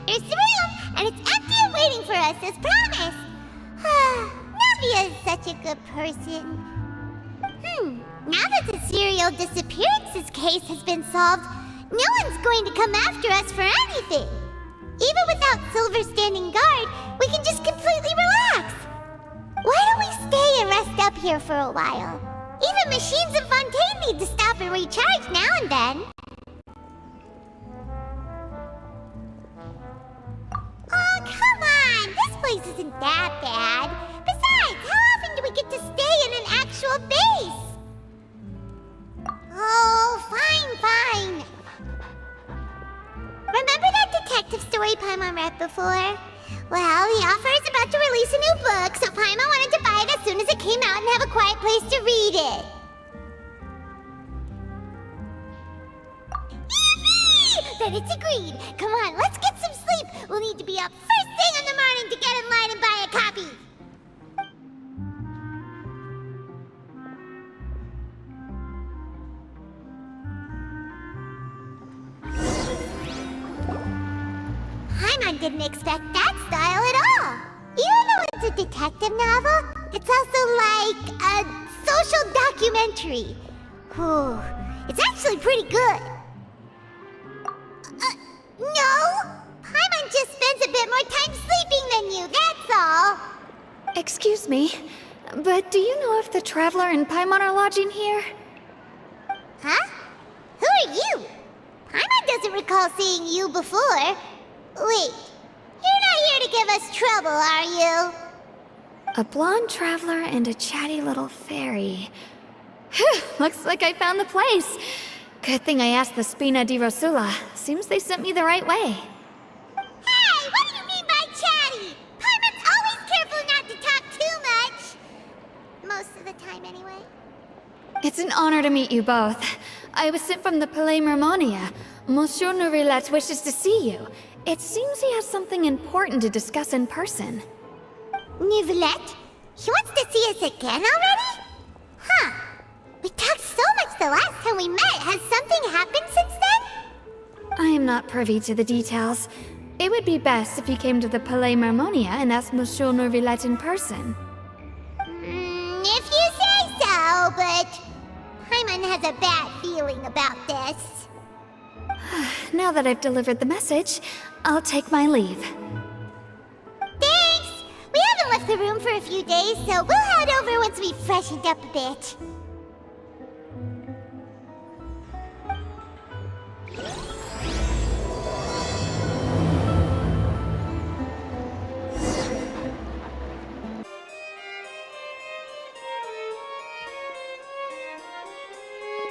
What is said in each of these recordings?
Here's the room, and it's empty and waiting for us, as promised. Navia is such a good person. Now that the serial disappearances case has been solved, no one's going to come after us for anything. Even without Silver standing guard, we can just completely relax. Why don't we stay and rest up here for a while? Even machines in Fontaine need to stop and recharge now and then. Oh, come on! This place isn't that bad. Besides, how often do we get to stay in an actual base? Oh, fine. Remember that detective story Paimon read before? Well, the author is about to release a new book, so Paimon wanted to buy it as soon as it came out and have a quiet place to read it. Yippee! Then it's agreed. Come on, let's get some sleep. We'll need to be up first thing in the morning to get in line and buy a copy. Paimon didn't expect that style at all. Even though it's a detective novel, it's also like a social documentary. Whew, it's actually pretty good. No! Paimon just spends a bit more time sleeping than you, that's all. Excuse me, but do you know if the Traveler and Paimon are lodging here? Huh? Who are you? Paimon doesn't recall seeing you before. Wait, you're not here to give us trouble, are you? A blonde traveler and a chatty little fairy. Whew, looks like I found the place. Good thing I asked the Spina di Rosula. Seems they sent me the right way. Hey, what do you mean by chatty? Paimon's always careful not to talk too much. Most of the time, anyway. It's an honor to meet you both. I was sent from the Palais Mermonia. Monsieur Nourilette wishes to see you. It seems he has something important to discuss in person. Nourilette? He wants to see us again already? Huh. We talked so much the last time we met. Has something happened since then? I am not privy to the details. It would be best if you came to the Palais Mermonia and asked Monsieur Nourilette in person. If you say so, but Paimon has a bad feeling about this. Now that I've delivered the message, I'll take my leave. Thanks! We haven't left the room for a few days, so we'll head over once we've freshened up a bit.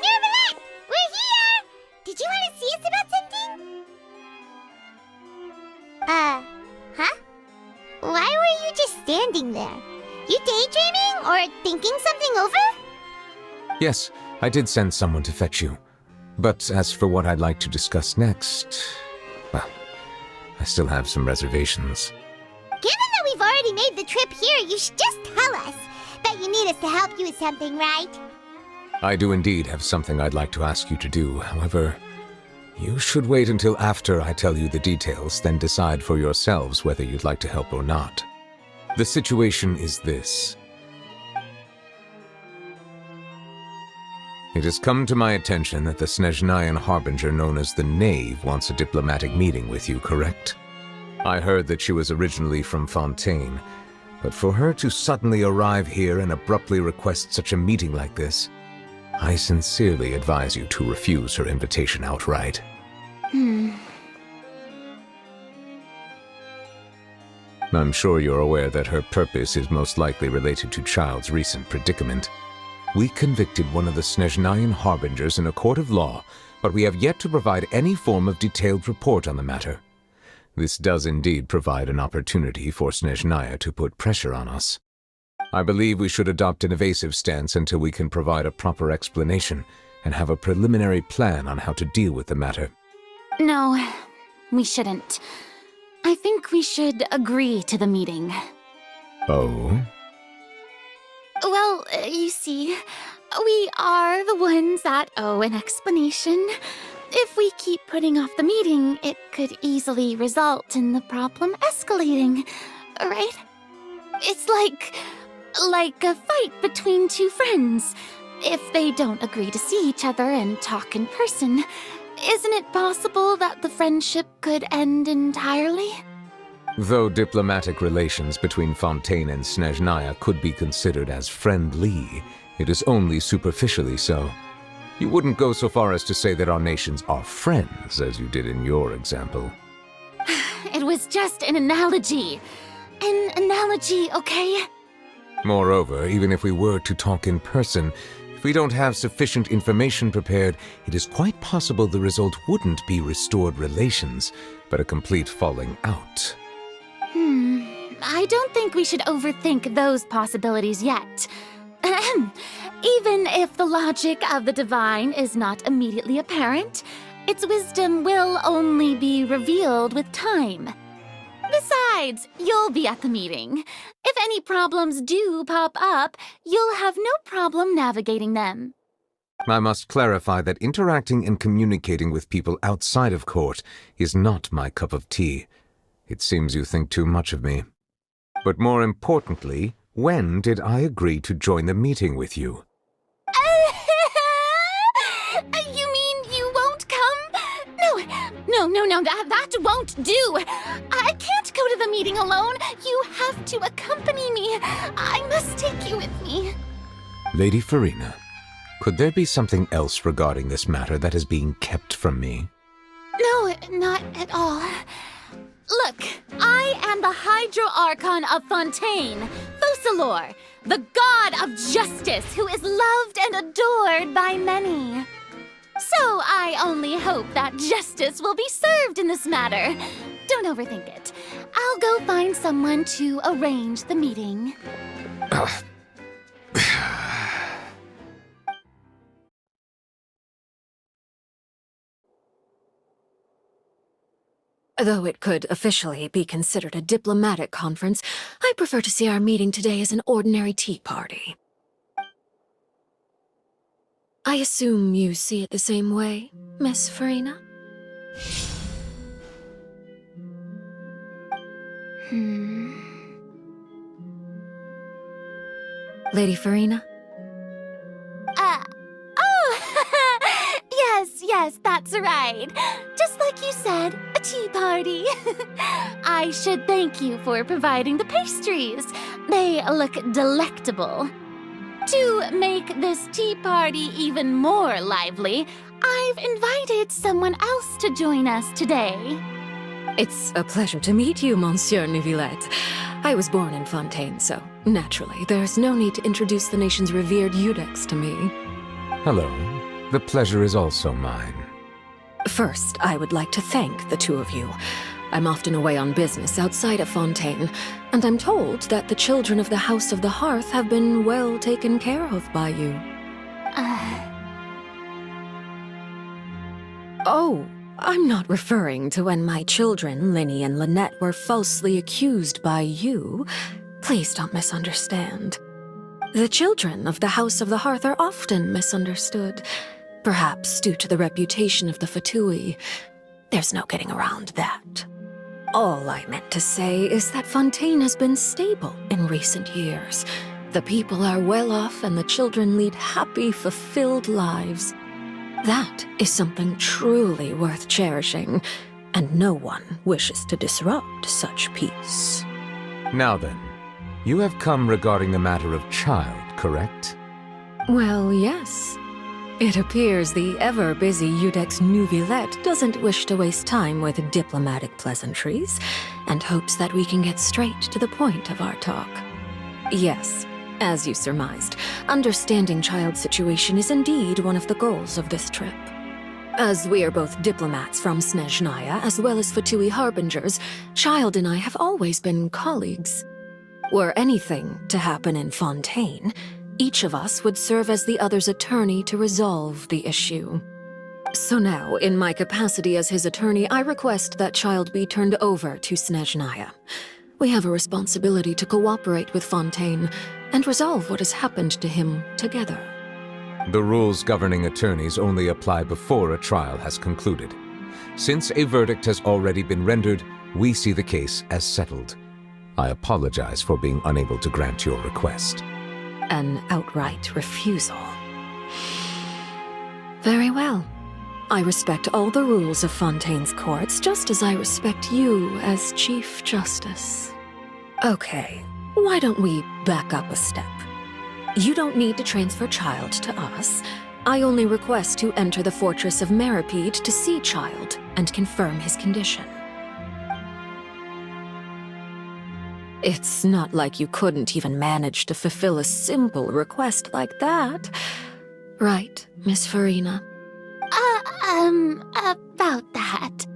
Nourilette! We're here! Did you want to see us about something? Huh? Why were you just standing there? You daydreaming or thinking something over? Yes, I did send someone to fetch you. But as for what I'd like to discuss next, well, I still have some reservations. Given that we've already made the trip here, you should just tell us. Bet you need us to help you with something, right? I do indeed have something I'd like to ask you to do. However, you should wait until after I tell you the details, then decide for yourselves whether you'd like to help or not. The situation is this. It has come to my attention that the Snezhnayan Harbinger known as the Knave wants a diplomatic meeting with you, correct? I heard that she was originally from Fontaine, but for her to suddenly arrive here and abruptly request such a meeting like this, I sincerely advise you to refuse her invitation outright. I'm sure you're aware that her purpose is most likely related to Child's recent predicament. We convicted one of the Snezhnayan Harbingers in a court of law, but we have yet to provide any form of detailed report on the matter. This does indeed provide an opportunity for Snezhnaya to put pressure on us. I believe we should adopt an evasive stance until we can provide a proper explanation and have a preliminary plan on how to deal with the matter. No, we shouldn't. I think we should agree to the meeting. Oh? Well, you see, we are the ones that owe an explanation. if we keep putting off the meeting, it could easily result in the problem escalating, right? It's like a fight between two friends. If they don't agree to see each other and talk in person, isn't it possible that the friendship could end entirely? Though diplomatic relations between Fontaine and Snezhnaya could be considered as friendly, it is only superficially so. You wouldn't go so far as to say that our nations are friends, as you did in your example. It was just an analogy. An analogy, okay? Moreover, even if we were to talk in person, if we don't have sufficient information prepared, it is quite possible the result wouldn't be restored relations, but a complete falling out. I don't think we should overthink those possibilities yet. Even if the logic of the divine is not immediately apparent, its wisdom will only be revealed with time. Besides, you'll be at the meeting. If any problems do pop up, you'll have no problem navigating them. I must clarify that interacting and communicating with people outside of court is not my cup of tea. It seems you think too much of me. But more importantly, when did I agree to join the meeting with you? You mean you won't come? No, that won't do. I can't go to the meeting alone. You have to accompany me. I must take you with me. Lady Farina, could there be something else regarding this matter that is being kept from me? No, not at all. Look, I am the Hydro Archon of Fontaine, Focalor, the god of justice who is loved and adored by many. So I only hope that justice will be served in this matter. Don't overthink it. I'll go find someone to arrange the meeting. Though it could officially be considered a diplomatic conference, I prefer to see our meeting today as an ordinary tea party. I assume you see it the same way, Miss Farina? Lady Farina? Yes, that's right. Just like you said, a tea party. I should thank you for providing the pastries. They look delectable. To make this tea party even more lively, I've invited someone else to join us today. It's a pleasure to meet you, Monsieur Neuvillette. I was born in Fontaine, so naturally, there's no need to introduce the nation's revered Eudex to me. Hello. The pleasure is also mine. First, I would like to thank the two of you. I'm often away on business outside of Fontaine, and I'm told that the children of the House of the Hearth have been well taken care of by you. Oh, I'm not referring to when my children, Linny and Lynette, were falsely accused by you. Please don't misunderstand. The children of the House of the Hearth are often misunderstood, perhaps due to the reputation of the Fatui. There's no getting around that. All I meant to say is that Fontaine has been stable in recent years. The people are well off and the children lead happy, fulfilled lives. That is something truly worth cherishing, and no one wishes to disrupt such peace. Now then, you have come regarding the matter of child, correct? Well, yes. It appears the ever-busy Eudex Neuvillette doesn't wish to waste time with diplomatic pleasantries, and hopes that we can get straight to the point of our talk. Yes, as you surmised, understanding child's situation is indeed one of the goals of this trip. As we are both diplomats from Snezhnaya as well as Fatui harbingers, Child and I have always been colleagues. Were anything to happen in Fontaine, each of us would serve as the other's attorney to resolve the issue. So now, in my capacity as his attorney, I request that Child be turned over to Snezhnaya. We have a responsibility to cooperate with Fontaine and resolve what has happened to him together. The rules governing attorneys only apply before a trial has concluded. Since a verdict has already been rendered, we see the case as settled. I apologize for being unable to grant your request. An outright refusal. Very well. I respect all the rules of Fontaine's courts, just as I respect you as Chief Justice. Okay, why don't we back up a step? You don't need to transfer Child to us. I only request to enter the Fortress of Meripede to see Child and confirm his condition. It's not like you couldn't even manage to fulfill a simple request like that. Right, Miss Farina? About that.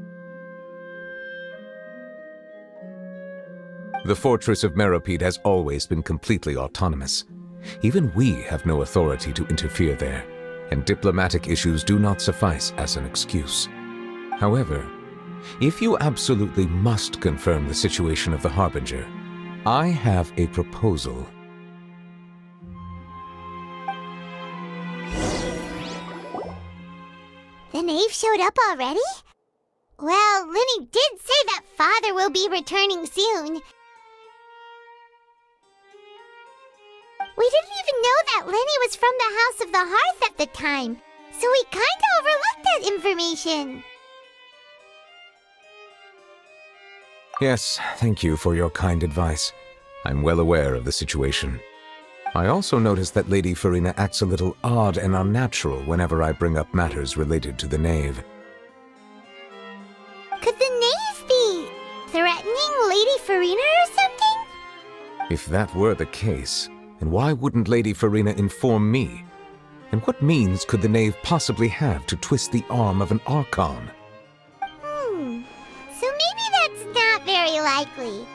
The Fortress of Meripede has always been completely autonomous. Even we have no authority to interfere there, and diplomatic issues do not suffice as an excuse. However, if you absolutely must confirm the situation of the Harbinger, I have a proposal. The knave showed up already? Well, Lenny did say that Father will be returning soon. We didn't even know that Lenny was from the House of the Hearth at the time, so we kinda overlooked that information. Yes, thank you for your kind advice. I'm well aware of the situation. I also noticed that Lady Farina acts a little odd and unnatural whenever I bring up matters related to the knave. Could the knave be threatening Lady Farina or something? If that were the case, then why wouldn't Lady Farina inform me? And what means could the knave possibly have to twist the arm of an Archon? So maybe that's not very likely.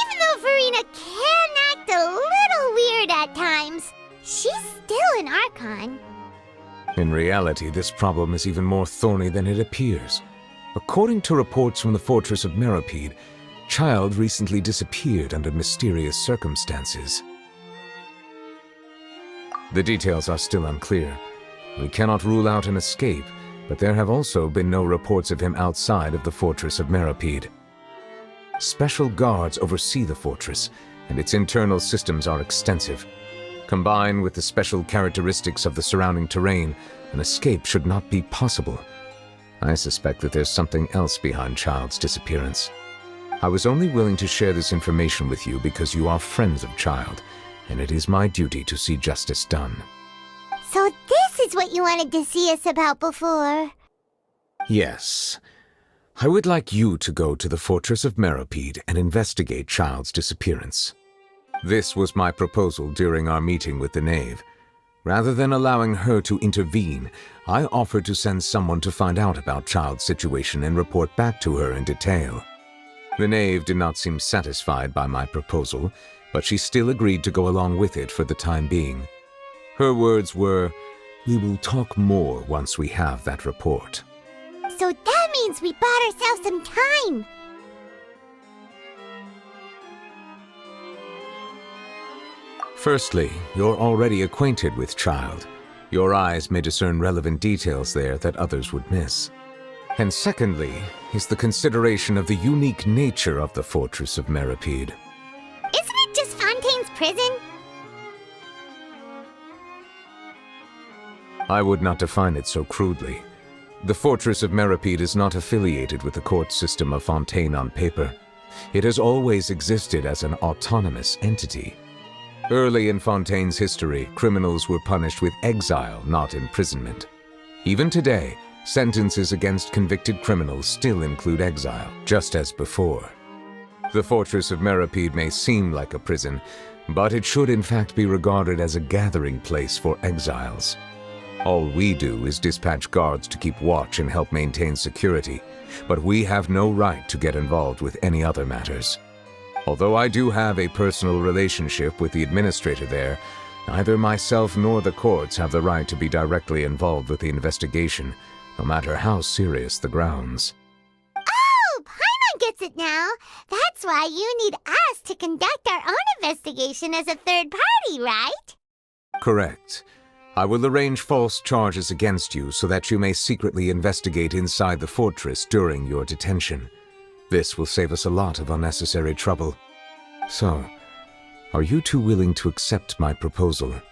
Even though Farina can act a little weird at times, she's still an Archon. In reality, this problem is even more thorny than it appears. According to reports from the Fortress of Meripede, Child recently disappeared under mysterious circumstances. The details are still unclear. We cannot rule out an escape, but there have also been no reports of him outside of the Fortress of Meripede. Special guards oversee the fortress, and its internal systems are extensive. Combined with the special characteristics of the surrounding terrain, an escape should not be possible. I suspect that there's something else behind Child's disappearance. I was only willing to share this information with you because you are friends of Child, and it is my duty to see justice done. So this is what you wanted to see us about before. Yes. I would like you to go to the Fortress of Meripede and investigate Child's disappearance. This was my proposal during our meeting with the knave. Rather than allowing her to intervene, I offered to send someone to find out about Child's situation and report back to her in detail. The knave did not seem satisfied by my proposal, but she still agreed to go along with it for the time being. Her words were, "We will talk more once we have that report." So that means we bought ourselves some time. Firstly, you're already acquainted with Child. Your eyes may discern relevant details there that others would miss. And secondly, is the consideration of the unique nature of the Fortress of Meripede. Isn't it just Fontaine's prison? I would not define it so crudely. The Fortress of Meripede is not affiliated with the court system of Fontaine on paper. It has always existed as an autonomous entity. Early in Fontaine's history, criminals were punished with exile, not imprisonment. Even today, sentences against convicted criminals still include exile, just as before. The Fortress of Meripede may seem like a prison, but it should in fact be regarded as a gathering place for exiles. All we do is dispatch guards to keep watch and help maintain security, but we have no right to get involved with any other matters. Although I do have a personal relationship with the administrator there, neither myself nor the courts have the right to be directly involved with the investigation, no matter how serious the grounds. Oh, Paimon gets it now. That's why you need us to conduct our own investigation as a third party, right? Correct. I will arrange false charges against you so that you may secretly investigate inside the fortress during your detention. This will save us a lot of unnecessary trouble. So, are you two willing to accept my proposal? Yeah,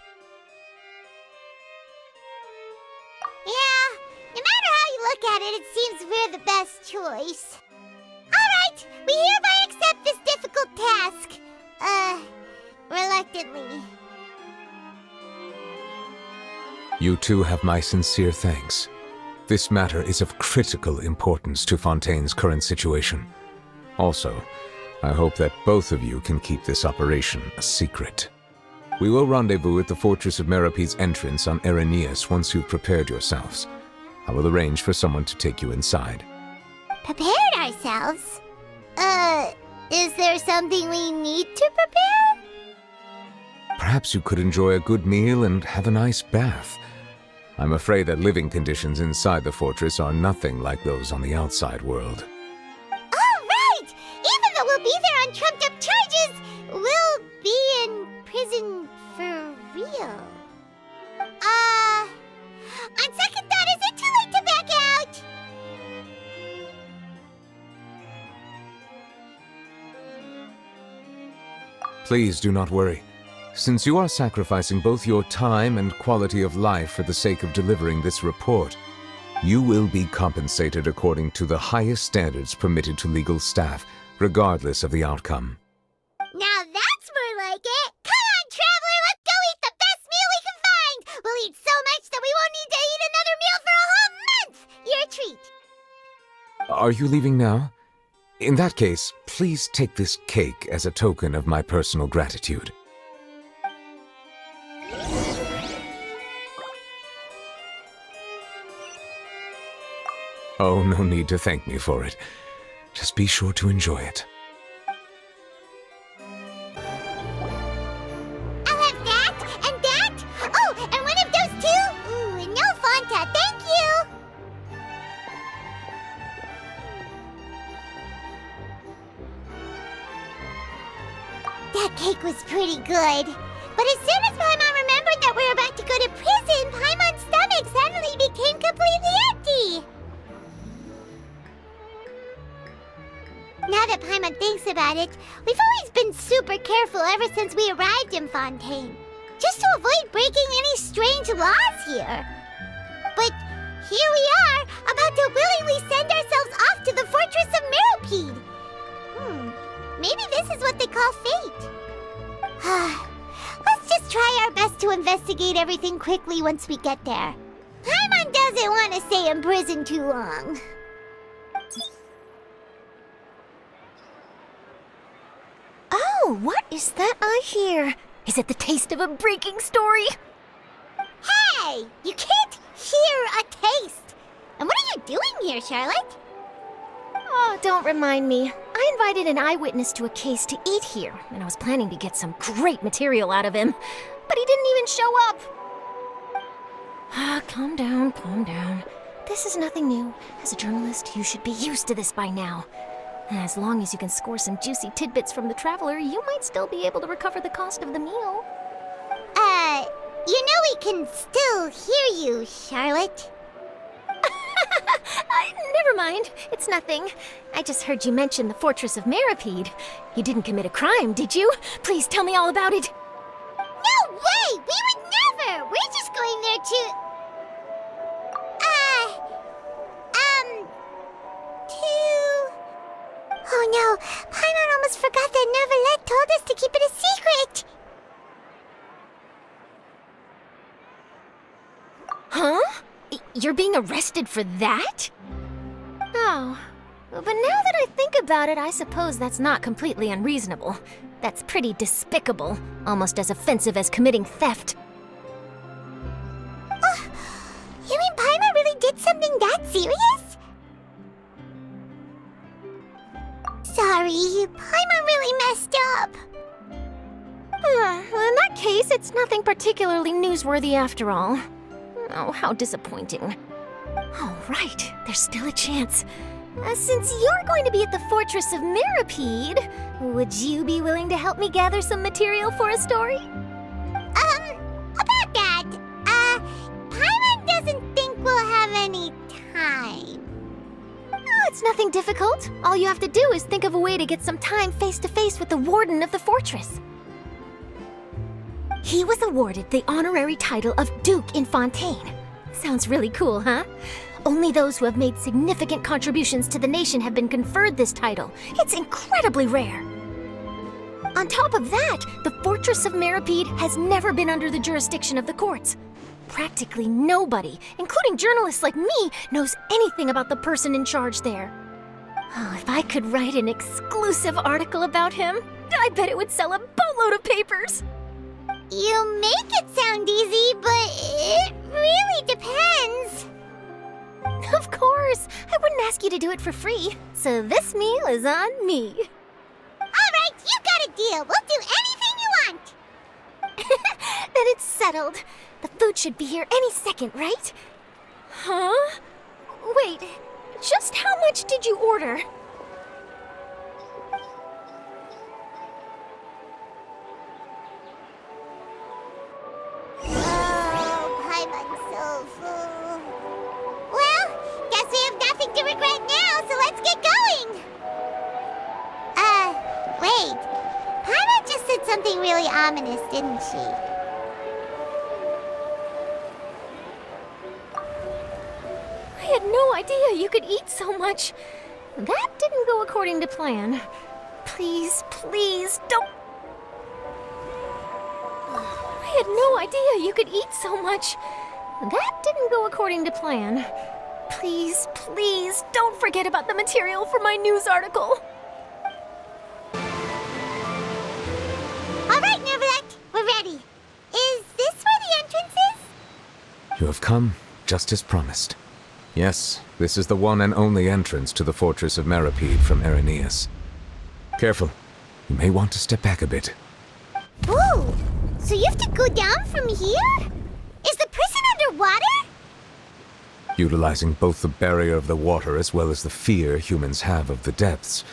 no matter how you look at it, it seems we're the best choice. Alright, we hereby accept this difficult task. Reluctantly. You two have my sincere thanks. This matter is of critical importance to Fontaine's current situation. Also, I hope that both of you can keep this operation a secret. We will rendezvous at the Fortress of Merope's entrance on Irenaeus once you've prepared yourselves. I will arrange for someone to take you inside. Prepared ourselves? Is there something we need to prepare? Perhaps you could enjoy a good meal and have a nice bath. I'm afraid that living conditions inside the fortress are nothing like those on the outside world. Oh, right! Even though we'll be there on trumped-up charges, we'll be in prison for real. On second thought, is it too late to back out? Please do not worry. Since you are sacrificing both your time and quality of life for the sake of delivering this report, you will be compensated according to the highest standards permitted to legal staff, regardless of the outcome. Now that's more like it! Come on, traveler, let's go eat the best meal we can find! We'll eat so much that we won't need to eat another meal for a whole month! You're a treat. Are you leaving now? In that case, please take this cake as a token of my personal gratitude. Oh, no need to thank me for it. Just be sure to enjoy it. I'll have that, and that! Oh, and one of those too! Ooh, and no Fanta, thank you! That cake was pretty good. But as soon as Paimon remembered that we were about to go to prison, Paimon's stomach suddenly became completely empty! Now that Paimon thinks about it, we've always been super careful ever since we arrived in Fontaine. Just to avoid breaking any strange laws here. But here we are, about to willingly send ourselves off to the Fortress of Meropide. Maybe this is what they call fate. Let's just try our best to investigate everything quickly once we get there. Paimon doesn't want to stay in prison too long. Oh, what is that I hear? Is it the taste of a breaking story? Hey! You can't hear a taste! And what are you doing here, Charlotte? Oh, don't remind me. I invited an eyewitness to a case to eat here, and I was planning to get some great material out of him. But he didn't even show up. Calm down, calm down. This is nothing new. As a journalist, you should be used to this by now. As long as you can score some juicy tidbits from the traveler, you might still be able to recover the cost of the meal. You know we can still hear you, Charlotte. Never mind. It's nothing. I just heard you mention the Fortress of Meropide. You didn't commit a crime, did you? Please tell me all about it. No way! We would never! We're just going there to... Oh no, Paimon almost forgot that Neuvillette told us to keep it a secret! Huh? You're being arrested for that? Oh, but now that I think about it, I suppose that's not completely unreasonable. That's pretty despicable, almost as offensive as committing theft. You mean Paimon really did something that serious? Sorry, Paimon really messed up. Well, in that case, it's nothing particularly newsworthy after all. Oh, how disappointing. All right, there's still a chance. Since you're going to be at the Fortress of Meropide, would you be willing to help me gather some material for a story? About that, it's nothing difficult. All you have to do is think of a way to get some time face-to-face with the warden of the fortress. He was awarded the honorary title of Duke in Fontaine. Sounds really cool, huh? Only those who have made significant contributions to the nation have been conferred this title. It's incredibly rare. On top of that, the Fortress of Meripede has never been under the jurisdiction of the courts. Practically nobody, including journalists like me, knows anything about the person in charge there. Oh, if I could write an exclusive article about him, I bet it would sell a boatload of papers. You make it sound easy, but it really depends. Of course, I wouldn't ask you to do it for free, so this meal is on me. All right, you got a deal. We'll do anything you want. Then it's settled. The food should be here any second, right? Huh? Wait, just how much did you order? Oh, Paimon's so full. Well, guess we have nothing to regret now, so let's get going. Wait. Paimon just said something really ominous, didn't she? I had no idea you could eat so much. That didn't go according to plan. Please, please, don't... I had no idea you could eat so much. That didn't go according to plan. Please, please, don't forget about the material for my news article. All right, Nervalette, we're ready. Is this where the entrance is? You have come, just as promised. Yes, this is the one and only entrance to the Fortress of Meripede from Irenaeus. Careful. You may want to step back a bit. Ooh, so you have to go down from here? Is the prison underwater? Utilizing both the barrier of the water as well as the fear humans have of the depths,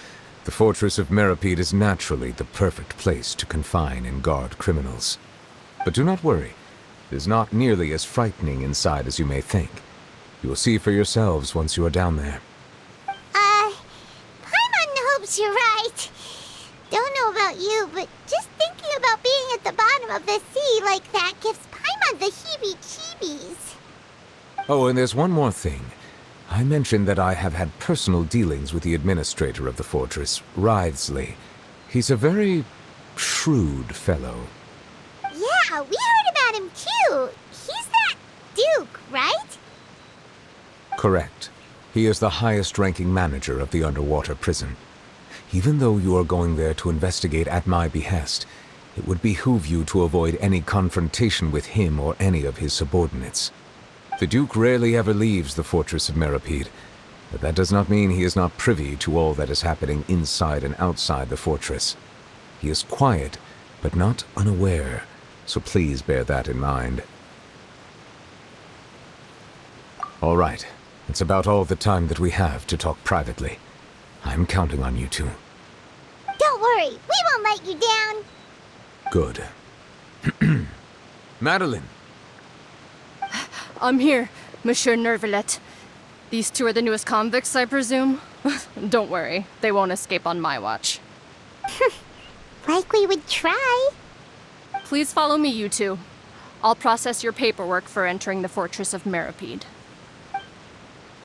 the Fortress of Meripede is naturally the perfect place to confine and guard criminals. But do not worry. It is not nearly as frightening inside as you may think. You will see for yourselves once you are down there. Paimon hopes you're right. Don't know about you, but just thinking about being at the bottom of the sea like that gives Paimon the heebie-jeebies. Oh, and there's one more thing. I mentioned that I have had personal dealings with the administrator of the fortress, Wriothesley. He's a very shrewd fellow. Yeah, we heard about him too. He's that Duke, right? Correct. He is the highest-ranking manager of the underwater prison. Even though you are going there to investigate at my behest, it would behoove you to avoid any confrontation with him or any of his subordinates. The Duke rarely ever leaves the Fortress of Meripede, but that does not mean he is not privy to all that is happening inside and outside the fortress. He is quiet, but not unaware, so please bear that in mind. All right, it's about all the time that we have to talk privately. I'm counting on you two. Don't worry, we won't let you down. Good. Madeline! I'm here, Monsieur Nervalette. These two are the newest convicts, I presume? Don't worry, they won't escape on my watch. Like we would try. Please follow me, you two. I'll process your paperwork for entering the Fortress of Meripede.